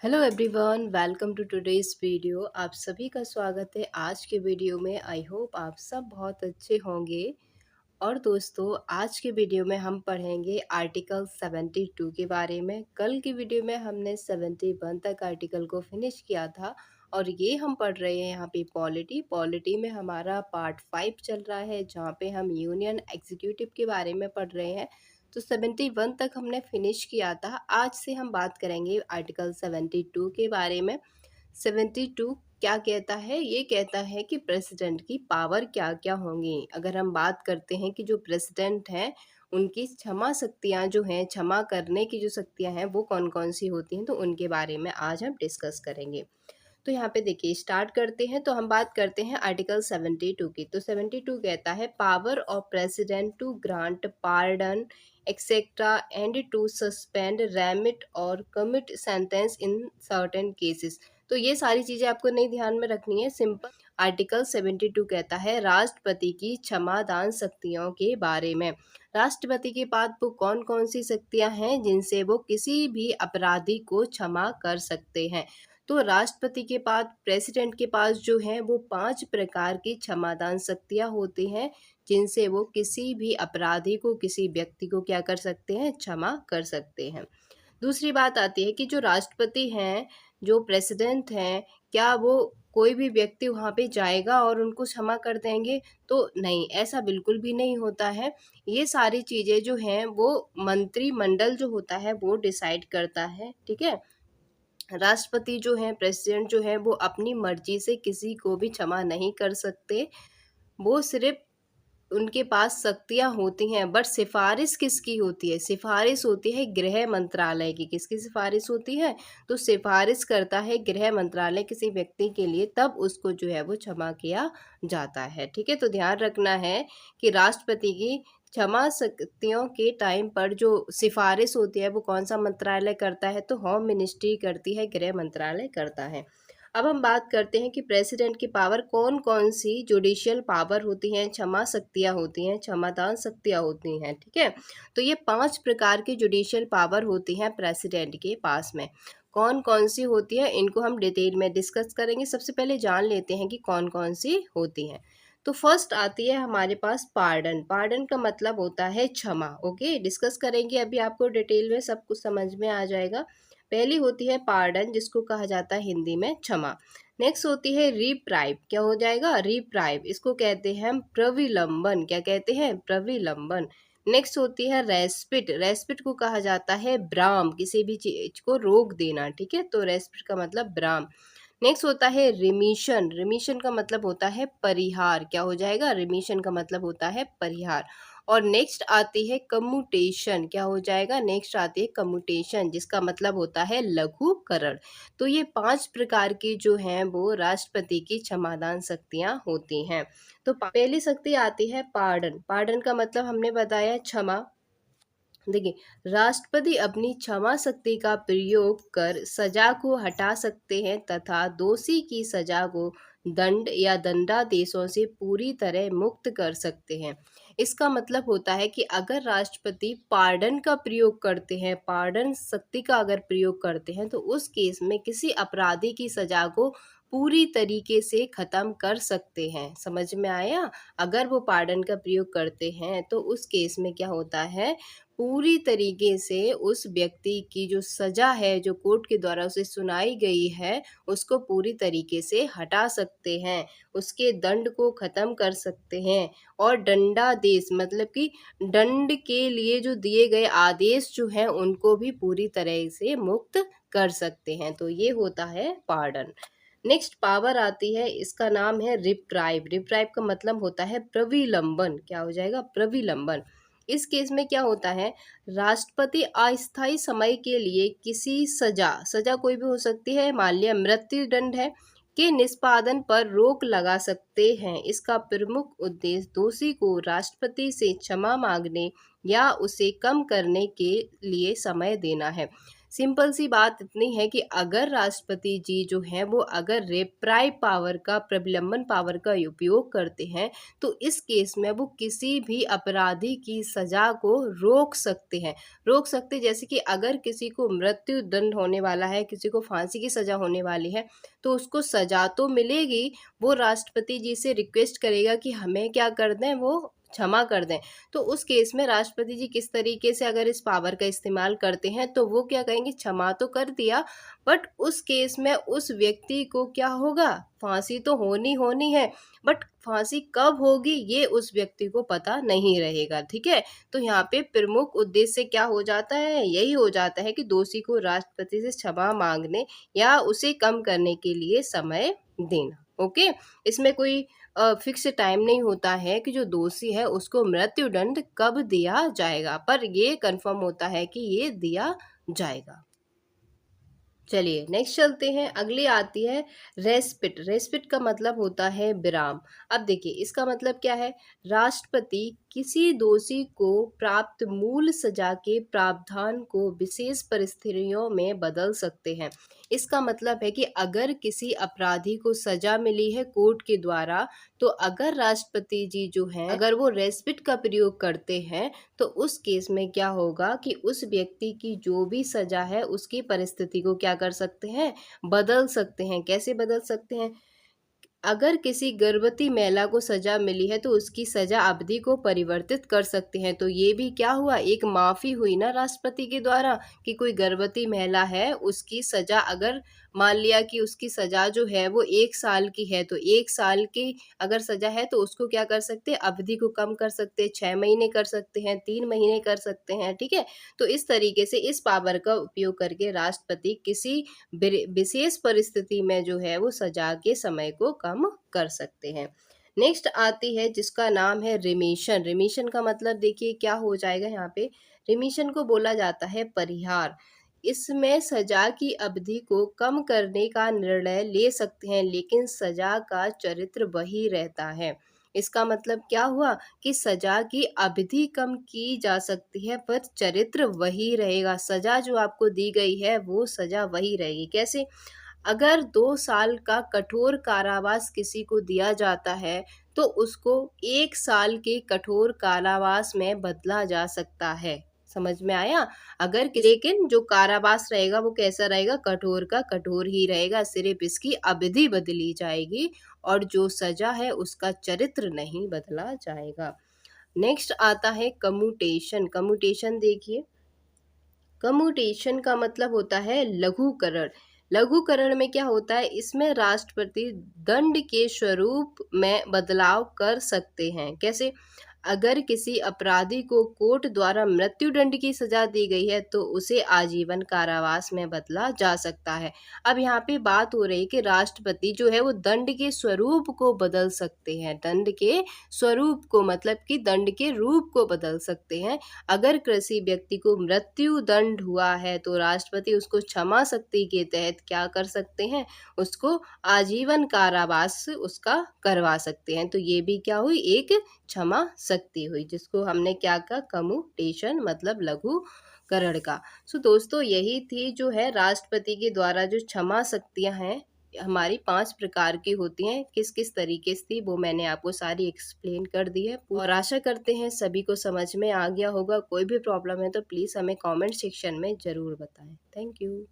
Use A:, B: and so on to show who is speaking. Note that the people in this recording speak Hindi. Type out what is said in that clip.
A: Hello everyone, welcome to today's video. आप सभी का स्वागत है आज के वीडियो में। आई होप आप सब बहुत अच्छे होंगे। और दोस्तों, आज के वीडियो में हम पढ़ेंगे आर्टिकल 72 के बारे में। कल की वीडियो में हमने 71 तक आर्टिकल को फिनिश किया था और ये हम पढ़ रहे हैं यहाँ पे पॉलिटी। पॉलिटी में हमारा पार्ट 5 चल रहा है जहाँ पे हम यूनियन एग्जीक्यूटिव के बारे में पढ़ रहे हैं। तो 71 तक हमने फिनिश किया था। आज से हम बात करेंगे आर्टिकल 72 के बारे में। 72 क्या कहता है? ये कहता है कि प्रेसिडेंट की पावर क्या क्या होंगी। अगर हम बात करते हैं कि जो प्रेसिडेंट हैं उनकी क्षमा शक्तियाँ जो हैं, क्षमा करने की जो शक्तियाँ हैं वो कौन कौन सी होती हैं, तो उनके बारे में आज हम डिस्कस करेंगे। तो यहाँ पे देखिए, स्टार्ट करते हैं। तो हम बात करते हैं आर्टिकल 72 की। तो 72 कहता है power of president to grant pardon etcetera and to suspend remit और commit sentence in certain cases. तो ये सारी चीज़ें आपको नहीं ध्यान में रखनी है, सिंपल। आर्टिकल 72 कहता है राष्ट्रपति की क्षमादान शक्तियों के बारे में। राष्ट्रपति के पास वो कौन कौन सी शक्तियां हैं जिनसे वो किसी भी अपराधी को क्षमा कर सकते हैं। तो राष्ट्रपति के पास, प्रेसिडेंट के पास जो है वो 5 प्रकार की क्षमादान शक्तियां होती हैं जिनसे वो किसी भी अपराधी को, किसी व्यक्ति को क्या कर सकते हैं, क्षमा कर सकते हैं। दूसरी बात आती है कि जो राष्ट्रपति हैं, जो प्रेसिडेंट हैं, क्या वो कोई भी व्यक्ति वहाँ पे जाएगा और उनको क्षमा कर देंगे? तो नहीं, ऐसा बिल्कुल भी नहीं होता है। ये सारी चीज़ें जो हैं वो मंत्रिमंडल जो होता है वो डिसाइड करता है, ठीक है। राष्ट्रपति जो हैं, प्रेसिडेंट जो हैं, वो अपनी मर्जी से किसी को भी क्षमा नहीं कर सकते। वो सिर्फ, उनके पास शक्तियाँ होती हैं, बट सिफारिश किसकी होती है? सिफारिश होती है गृह मंत्रालय की। किसकी सिफारिश होती है? तो सिफारिश करता है गृह मंत्रालय किसी व्यक्ति के लिए, तब उसको जो है वो क्षमा किया जाता है, ठीक है। तो ध्यान रखना है कि राष्ट्रपति की क्षमा शक्तियों के टाइम पर जो सिफारिश होती है वो कौन सा मंत्रालय करता है? तो होम मिनिस्ट्री करती है, गृह मंत्रालय करता है। अब हम बात करते हैं कि प्रेसिडेंट की पावर कौन कौन सी जुडिशियल पावर होती हैं, क्षमा शक्तियाँ होती हैं, क्षमादान शक्तियाँ होती हैं, ठीक है। तो ये 5 प्रकार की जुडिशियल पावर होती हैं प्रेसिडेंट के पास में। कौन कौन सी होती है, इनको हम डिटेल में डिस्कस करेंगे। सबसे पहले जान लेते हैं कि कौन कौन सी होती हैं। तो फर्स्ट आती है हमारे पास पार्डन। पार्डन का मतलब होता है क्षमा। ओके, डिस्कस करेंगे, अभी आपको डिटेल में सब कुछ समझ में आ जाएगा। पहली होती है पार्डन, जिसको कहा जाता है हिंदी में क्षमा। नेक्स्ट होती है रिप्राइव। क्या हो जाएगा? रिप्राइव। इसको कहते हैं हम प्रविलंबन। क्या कहते हैं? प्रविलंबन। नेक्स्ट होती है रेस्पिट। रेस्पिट को कहा जाता है ब्राम, किसी भी चीज को रोक देना, ठीक है। तो रेस्पिट का मतलब ब्राम। नेक्स्ट होता है रिमीशन। रिमीशन का मतलब होता है परिहार। क्या हो जाएगा? रिमीशन का मतलब होता है परिहार। और नेक्स्ट आती है कम्यूटेशन। क्या हो जाएगा? नेक्स्ट आती है कम्यूटेशन, जिसका मतलब होता है लघुकरण। तो ये 5 प्रकार की जो हैं वो राष्ट्रपति की क्षमादान शक्तियाँ होती हैं। तो पहली शक्ति आती है पार्डन। पार्डन का मतलब हमने बताया क्षमा। देखिए, राष्ट्रपति अपनी क्षमा शक्ति का प्रयोग कर सजा को हटा सकते हैं तथा दोषी की सजा को दंड या दंडादेशों से पूरी तरह मुक्त कर सकते हैं। इसका मतलब होता है कि अगर राष्ट्रपति पार्डन का प्रयोग करते हैं, पार्डन शक्ति का अगर प्रयोग करते हैं, तो उस केस में किसी अपराधी की सजा को पूरी तरीके से खत्म कर सकते हैं। समझ में आया? अगर वो पार्डन का प्रयोग करते हैं तो उस केस में क्या होता है, पूरी तरीके से उस व्यक्ति की जो सज़ा है, जो कोर्ट के द्वारा उसे सुनाई गई है, उसको पूरी तरीके से हटा सकते हैं, उसके दंड को ख़त्म कर सकते हैं। और दंडादेश मतलब कि दंड के लिए जो दिए गए आदेश जो हैं, उनको भी पूरी तरह से मुक्त कर सकते हैं। तो ये होता है पार्डन। नेक्स्ट पावर आती है, इसका नाम है रिप्राइव। रिप्राइव का मतलब होता है प्रविलंबन। क्या हो जाएगा? प्रविलंबन। इस केस में क्या होता है, राष्ट्रपति अस्थायी समय के लिए किसी सजा, सजा कोई भी हो सकती है, मान लिया मृत्यु दंड है, के निष्पादन पर रोक लगा सकते हैं। इसका प्रमुख उद्देश्य दोषी को राष्ट्रपति से क्षमा मांगने या उसे कम करने के लिए समय देना है। सिंपल सी बात इतनी है कि अगर राष्ट्रपति जी जो हैं वो अगर रेप्राइव पावर का, प्रलंबन पावर का उपयोग करते हैं, तो इस केस में वो किसी भी अपराधी की सजा को रोक सकते हैं। रोक सकते, जैसे कि अगर किसी को मृत्यु दंड होने वाला है, किसी को फांसी की सजा होने वाली है, तो उसको सजा तो मिलेगी, वो राष्ट्रपति जी से रिक्वेस्ट करेगा कि हमें क्या कर दें, वो क्षमा कर दें। तो उस केस में राष्ट्रपति जी किस तरीके से अगर इस पावर का इस्तेमाल करते हैं, तो वो क्या कहेंगे, क्षमा तो कर दिया, बट उस केस में उस व्यक्ति को क्या होगा, फांसी तो होनी होनी है, बट फांसी कब होगी ये उस व्यक्ति को पता नहीं रहेगा। ठीक है, तो यहाँ पे प्रमुख उद्देश्य क्या हो जाता है, यही हो जाता है कि दोषी को राष्ट्रपति से क्षमा मांगने या उसे कम करने के लिए समय देना। ओके, इसमें कोई फिक्स टाइम नहीं होता है कि जो दोषी है उसको मृत्युदंड कब दिया जाएगा, पर ये कंफर्म होता है कि ये दिया जाएगा। चलिए नेक्स्ट चलते हैं, अगली आती है रेस्पिट। रेस्पिट का मतलब होता है विराम। अब देखिए इसका मतलब क्या है, राष्ट्रपति किसी दोषी को प्राप्त मूल सजा के प्रावधान को विशेष परिस्थितियों में बदल सकते हैं। इसका मतलब है कि अगर किसी अपराधी को सजा मिली है कोर्ट के द्वारा, तो अगर राष्ट्रपति जी जो हैं अगर वो रेस्पिट का प्रयोग करते हैं, तो उस केस में क्या होगा कि उस व्यक्ति की जो भी सजा है उसकी परिस्थिति को क्या कर सकते हैं, बदल सकते हैं। कैसे बदल सकते हैं, अगर किसी गर्भवती महिला को सजा मिली है तो उसकी सजा अवधि को परिवर्तित कर सकते हैं। तो ये भी क्या हुआ, एक माफी हुई ना राष्ट्रपति के द्वारा, कि कोई गर्भवती महिला है उसकी सजा, अगर मान लिया कि उसकी सजा जो है वो 1 साल की है, तो 1 साल की अगर सजा है तो उसको क्या कर सकते हैं, अवधि को कम कर सकते हैं, 6 महीने कर सकते हैं, 3 महीने कर सकते हैं। ठीक है, तो इस तरीके से इस पावर का उपयोग करके राष्ट्रपति किसी विशेष परिस्थिति में जो है वो सजा के समय को कम कर सकते हैं। नेक्स्ट आती है जिसका नाम है रिमीशन। रिमीशन का मतलब देखिए क्या हो जाएगा यहाँ पे, रिमीशन को बोला जाता है परिहार। इसमें सजा की अवधि को कम करने का निर्णय ले सकते हैं, लेकिन सजा का चरित्र वही रहता है। इसका मतलब क्या हुआ कि सजा की अवधि कम की जा सकती है पर चरित्र वही रहेगा। सजा जो आपको दी गई है वो सजा वही रहेगी। कैसे, अगर 2 साल का कठोर कारावास किसी को दिया जाता है, तो उसको 1 साल के कठोर कारावास में बदला जा सकता है। समझ में आया, लेकिन जो कारावास रहेगा वो कैसा रहेगा, कठोर का कठोर ही रहेगा, सिर्फ इसकी अवधि बदली जाएगी और जो सजा है उसका चरित्र नहीं बदला जाएगा। नेक्स्ट आता है कम्यूटेशन। कम्यूटेशन देखिए, कम्यूटेशन का मतलब होता है लघुकरण। लघुकरण में क्या होता है, इसमें राष्ट्रपति दंड के स्वरूप में बदलाव कर सकते हैं। कैसे, अगर किसी अपराधी को कोर्ट द्वारा मृत्युदंड की सजा दी गई है तो उसे आजीवन कारावास में बदला जा सकता है। अब यहाँ पे बात हो रही है कि राष्ट्रपति जो है वो दंड के स्वरूप को बदल सकते हैं। दंड के स्वरूप को मतलब कि दंड के रूप को बदल सकते हैं। अगर किसी व्यक्ति को मृत्यु दंड हुआ है तो राष्ट्रपति उसको क्षमा शक्ति के तहत क्या कर सकते हैं, उसको आजीवन कारावास उसका करवा सकते हैं। तो ये भी क्या हुई, एक क्षमा शक्ति हुई, जिसको हमने क्या कहा, कम्यूटेशन मतलब लघुकरण का। सो दोस्तों यही थी जो है राष्ट्रपति के द्वारा जो क्षमा शक्तियां हैं हमारी 5 प्रकार की होती हैं, किस किस तरीके से थी वो मैंने आपको सारी एक्सप्लेन कर दी है और आशा करते हैं सभी को समझ में आ गया होगा। कोई भी प्रॉब्लम है तो प्लीज़ हमें कमेंट सेक्शन में ज़रूर बताएं। Thank you.